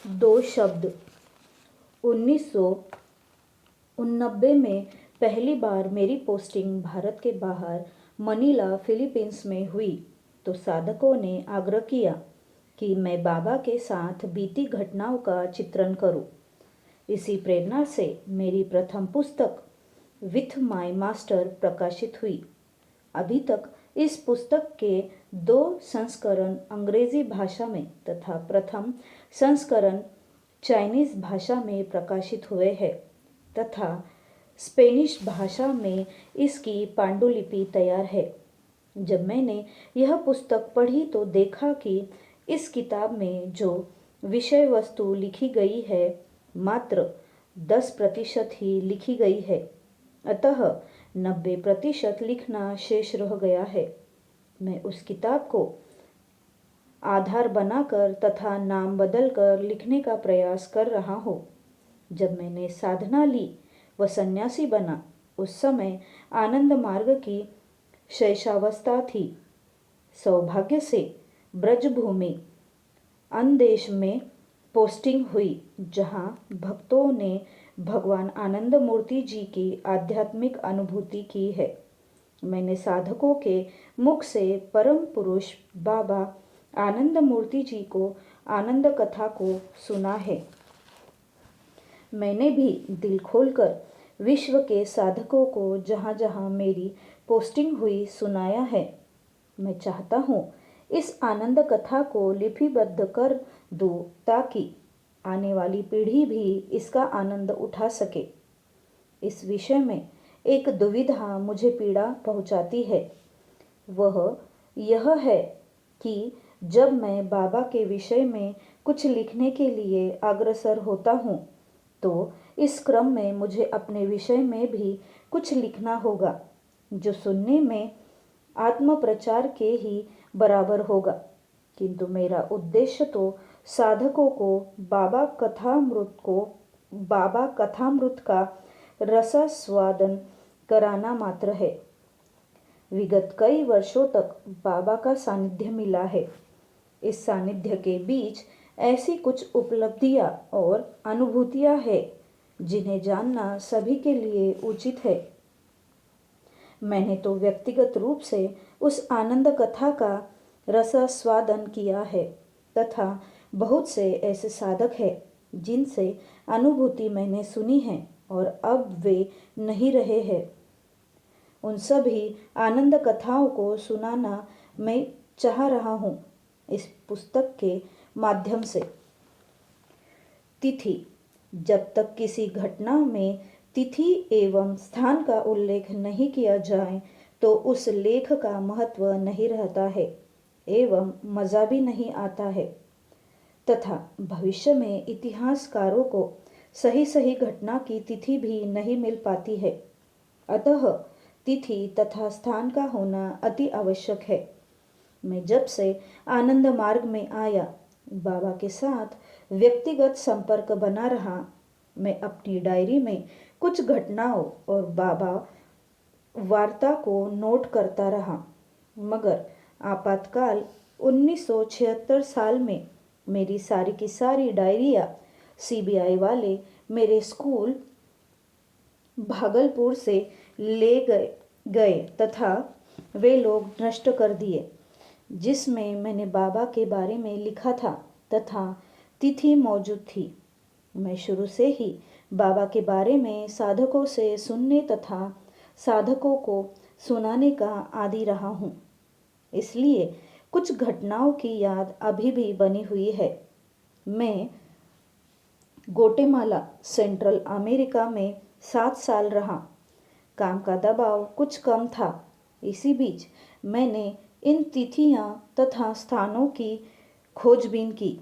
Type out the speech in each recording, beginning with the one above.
दो शब्द। 1989 में पहली बार मेरी पोस्टिंग भारत के बाहर मनीला फिलीपींस में हुई तो साधकों ने आग्रह किया कि मैं बाबा के साथ बीती घटनाओं का चित्रण करूं। इसी प्रेरणा से मेरी प्रथम पुस्तक विथ माय मास्टर प्रकाशित हुई। अभी तक इस पुस्तक के 2 संस्करण अंग्रेजी भाषा में तथा प्रथम संस्करण चाइनीज भाषा में प्रकाशित हुए हैं तथा स्पेनिश भाषा में इसकी पांडुलिपि तैयार है। जब मैंने यह पुस्तक पढ़ी तो देखा कि इस किताब में जो विषय वस्तु लिखी गई है मात्र 10% ही लिखी गई है, अतः 90% लिखना शेष रह गया है। मैं उस किताब को आधार बनाकर तथा नाम बदलकर लिखने का प्रयास कर रहा हूँ। जब मैंने साधना ली व सन्यासी बना उस समय आनंद मार्ग की शैशवावस्था थी। सौभाग्य से ब्रजभूमि अन्देश में पोस्टिंग हुई जहाँ भक्तों ने भगवान आनंद मूर्ति जी की आध्यात्मिक अनुभूति की है। मैंने साधकों के मुख से परम पुरुष बाबा आनंद मूर्ति जी को आनंद कथा को सुना है। मैंने भी दिल खोलकर विश्व के साधकों को जहाँ जहाँ मेरी पोस्टिंग हुई सुनाया है। मैं चाहता हूँ इस आनंद कथा को लिपिबद्ध कर दूँ ताकि आने वाली पीढ़ी भी इसका आनंद उठा सके। इस विषय में एक दुविधा मुझे पीड़ा पहुँचाती है। वह यह है कि जब मैं बाबा के विषय में कुछ लिखने के लिए अग्रसर होता हूँ तो इस क्रम में मुझे अपने विषय में भी कुछ लिखना होगा जो सुनने में आत्मप्रचार के ही बराबर होगा, किंतु मेरा उद्देश्य तो साधकों को बाबा कथामृत का रसास्वादन कराना मात्र है। विगत कई वर्षों तक बाबा का सानिध्य मिला है। इस सानिध्य के बीच ऐसी कुछ उपलब्धियां और अनुभूतियां हैं जिन्हें जानना सभी के लिए उचित है। मैंने तो व्यक्तिगत रूप से उस आनंद कथा का रसास्वादन किया है तथा बहुत से ऐसे साधक हैं जिनसे अनुभूति मैंने सुनी है और अब वे नहीं रहे हैं। उन सभी आनंद कथाओं को सुनाना मैं चाह रहा हूँ इस पुस्तक के माध्यम से। तिथि। जब तक किसी घटना में तिथि एवं स्थान का उल्लेख नहीं किया जाए तो उस लेख का महत्व नहीं रहता है एवं मज़ा भी नहीं आता है तथा भविष्य में इतिहासकारों को सही सही घटना की तिथि भी नहीं मिल पाती है। अतः तिथि तथा स्थान का होना अति आवश्यक है। मैं जब से आनंद मार्ग में आया बाबा के साथ व्यक्तिगत संपर्क बना रहा। मैं अपनी डायरी में कुछ घटनाओं और बाबा वार्ता को नोट करता रहा, मगर आपातकाल 1976 साल में मेरी सारी की सारी डायरियाँ सीबीआई वाले मेरे स्कूल भागलपुर से ले गए तथा वे लोग नष्ट कर दिए जिसमें मैंने बाबा के बारे में लिखा था तथा तिथि मौजूद थी। मैं शुरू से ही बाबा के बारे में साधकों से सुनने तथा साधकों को सुनाने का आदी रहा हूँ, इसलिए कुछ घटनाओं की याद अभी भी बनी हुई है। मैं ग्वाटेमाला सेंट्रल अमेरिका में 7 साल रहा। काम का दबाव कुछ कम था। इसी बीच मैंने इन तिथियां तथा स्थानों की खोजबीन की।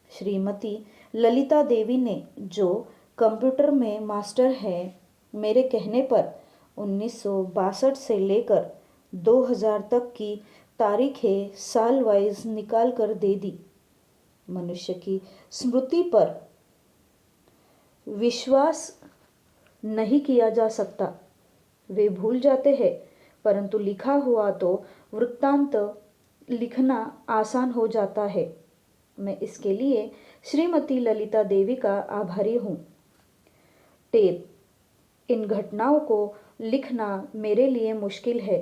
श्रीमती ललिता देवी ने जो कंप्यूटर में मास्टर है मेरे कहने पर 1962 से लेकर 2000 तक की तारीखें साल वाइज निकाल कर दे दी। मनुष्य की स्मृति पर विश्वास नहीं किया जा सकता। वे भूल जाते हैं, परंतु लिखा हुआ तो वृत्तांत लिखना आसान हो जाता है। मैं इसके लिए श्रीमती ललिता देवी का आभारी हूँ। टेप। इन घटनाओं को लिखना मेरे लिए मुश्किल है।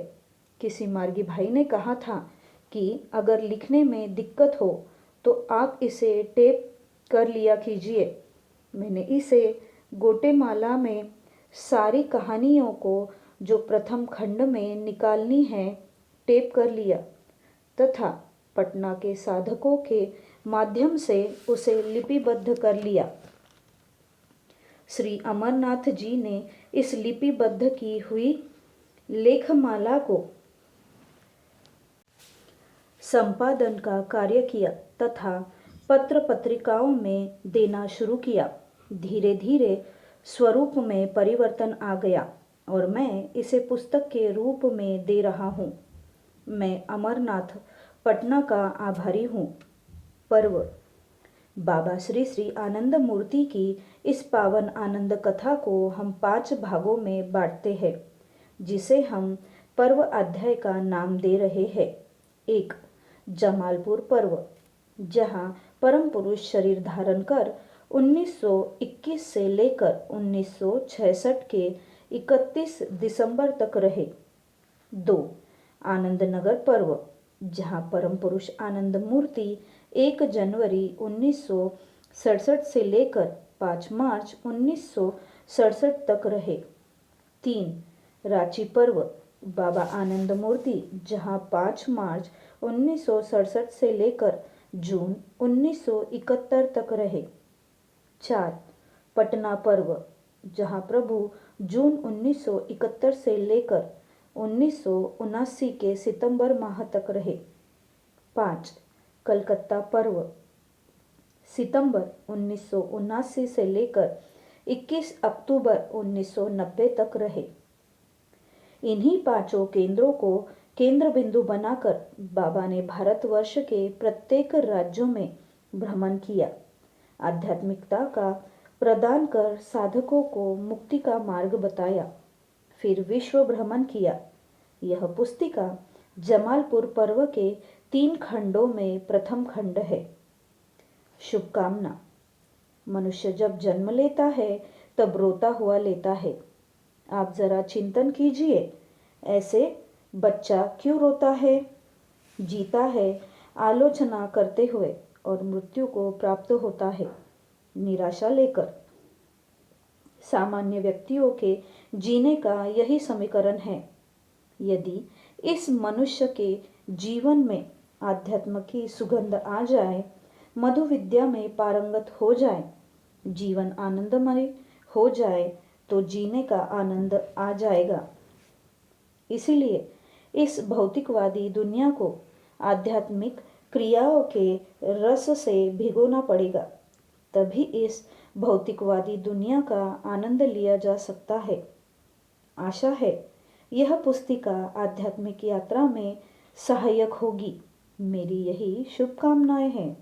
किसी मार्गी भाई ने कहा था कि अगर लिखने में दिक्कत हो तो आप इसे टेप कर लिया कीजिए। मैंने इसे गोटेमाला में सारी कहानियों को जो प्रथम खंड में निकालनी है टेप कर लिया तथा पटना के साधकों के माध्यम से उसे लिपिबद्ध कर लिया। श्री अमरनाथ जी ने इस लिपिबद्ध की हुई लेखमाला को संपादन का कार्य किया तथा पत्र पत्रिकाओं में देना शुरू किया। धीरे धीरे स्वरूप में परिवर्तन आ गया और मैं इसे पुस्तक के रूप में दे रहा हूँ। मैं अमरनाथ पटना का आभारी हूँ। पर्व। बाबा श्री श्री आनंद मूर्ति की इस पावन आनंद कथा को हम 5 भागों में बांटते हैं, जिसे हम पर्व अध्याय का नाम दे रहे हैं। 1. जमालपुर पर्व, जहाँ परम पुरुष शरीर धारण कर 1921 से लेकर 1966 के 31 दिसंबर तक रहे। 2. आनंद नगर पर्व, जहाँ परम पुरुष आनंद मूर्ति 1 जनवरी 1967 से लेकर 5 मार्च 1967 तक रहे। 3. रांची पर्व, बाबा आनंद मूर्ति, जहाँ 5 मार्च 1967 से लेकर जून 1971 तक रहे। 4. पटना पर्व, जहाँ प्रभु जून 1971 से लेकर 1979 के सितंबर माह तक रहे। 5. कलकत्ता पर्व, सितंबर 1979 से लेकर 21 अक्टूबर 1990 तक रहे। इन्हीं 5 केंद्रों को केंद्र बिंदु बनाकर बाबा ने भारतवर्ष के प्रत्येक राज्यों में भ्रमण किया, आध्यात्मिकता का प्रदान कर साधकों को मुक्ति का मार्ग बताया, फिर विश्व भ्रमण किया। यह पुस्तिका जमालपुर पर्व के 3 खंडों में प्रथम खंड है। शुभकामना। मनुष्य जब जन्म लेता है तब रोता हुआ लेता है। आप जरा चिंतन कीजिए, ऐसे बच्चा क्यों रोता है? जीता है आलोचना करते हुए और मृत्यु को प्राप्त होता है निराशा लेकर। सामान्य व्यक्तियों के जीने का यही समीकरण है। यदि इस मनुष्य के जीवन में आध्यात्म की सुगंध आ जाए, मधु विद्या में पारंगत हो जाए, जीवन आनंदमय हो जाए तो जीने का आनंद आ जाएगा। इसीलिए इस भौतिकवादी दुनिया को आध्यात्मिक क्रियाओं के रस से भिगोना पड़ेगा, तभी इस भौतिकवादी दुनिया का आनंद लिया जा सकता है। आशा है यह पुस्तिका आध्यात्मिक यात्रा में सहायक होगी। मेरी यही शुभकामनाएं हैं।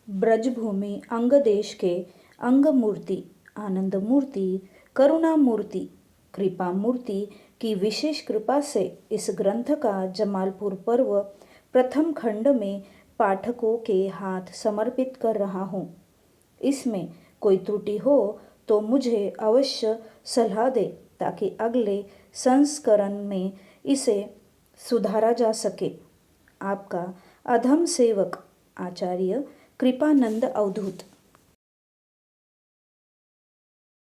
ब्रजभूमि अंग देश के अंग मूर्ति, आनंद मूर्ति, करुणा मूर्ति, कृपा मूर्ति की विशेष कृपा से इस ग्रंथ का जमालपुर पर्व प्रथम खंड में पाठकों के हाथ समर्पित कर रहा हूँ। इसमें कोई त्रुटि हो तो मुझे अवश्य सलाह दे ताकि अगले संस्करण में इसे सुधारा जा सके। आपका अधम सेवक आचार्य कृपानंद अवधूत।